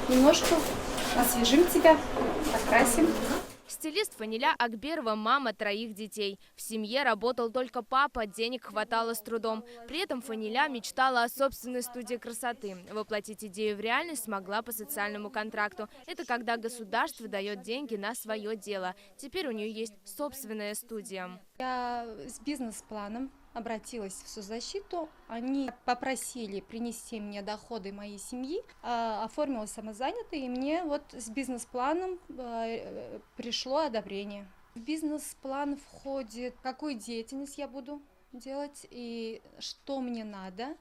Немножко освежим тебя, покрасим. Стилист Фаниля Акберова – мама 3 детей. В семье работал только папа, денег хватало с трудом. При этом Фаниля мечтала о собственной студии красоты. Воплотить идею в реальность смогла по социальному контракту. Это когда государство дает деньги на свое дело. Теперь у нее есть собственная студия. Я с бизнес-планом обратилась в соцзащиту. Они попросили принести мне доходы моей семьи. Оформила самозанятый, и мне вот с бизнес-планом пришло одобрение. В бизнес-план входит, какую деятельность я буду делать, и что мне надо,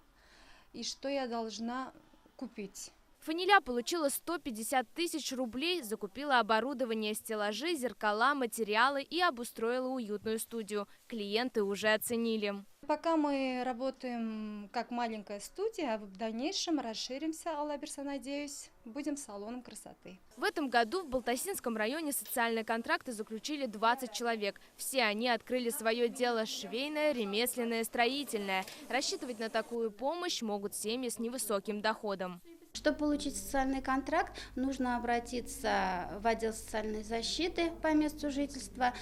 и что я должна купить. Фаниля получила 150 тысяч рублей, закупила оборудование, стеллажи, зеркала, материалы и обустроила уютную студию. Клиенты уже оценили. Пока мы работаем как маленькая студия, а в дальнейшем расширимся, Алла Берса, надеюсь, будем салоном красоты. В этом году в Балтасинском районе социальные контракты заключили 20 человек. Все они открыли свое дело – швейное, ремесленное, строительное. Рассчитывать на такую помощь могут семьи с невысоким доходом. Чтобы получить социальный контракт, нужно обратиться в отдел социальной защиты по месту жительства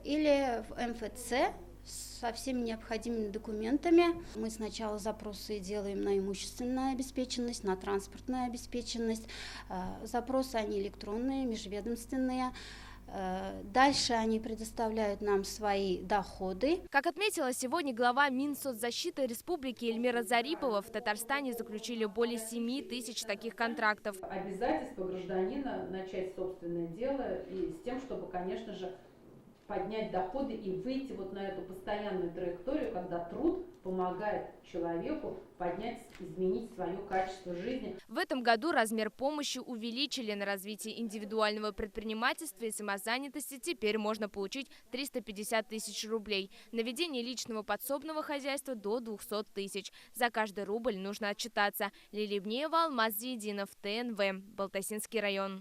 или в МФЦ со всеми необходимыми документами. Мы сначала запросы делаем на имущественную обеспеченность, на транспортную обеспеченность. Запросы они электронные, межведомственные. Дальше они предоставляют нам свои доходы. Как отметила сегодня глава Минсоцзащиты Республики Эльмира Зарипова, в Татарстане заключили более 7 тысяч таких контрактов. Обязательство гражданина начать собственное дело и с тем, чтобы, конечно же, поднять доходы и выйти вот на эту постоянную траекторию, когда труд помогает человеку поднять, изменить свое качество жизни. В этом году размер помощи увеличили. На развитие индивидуального предпринимательства и самозанятости теперь можно получить 350 тысяч рублей. На ведение личного подсобного хозяйства до 200 тысяч. За каждый рубль нужно отчитаться. Лилия Бнеева, Алмаз Зиединов, ТНВ, Балтасинский район.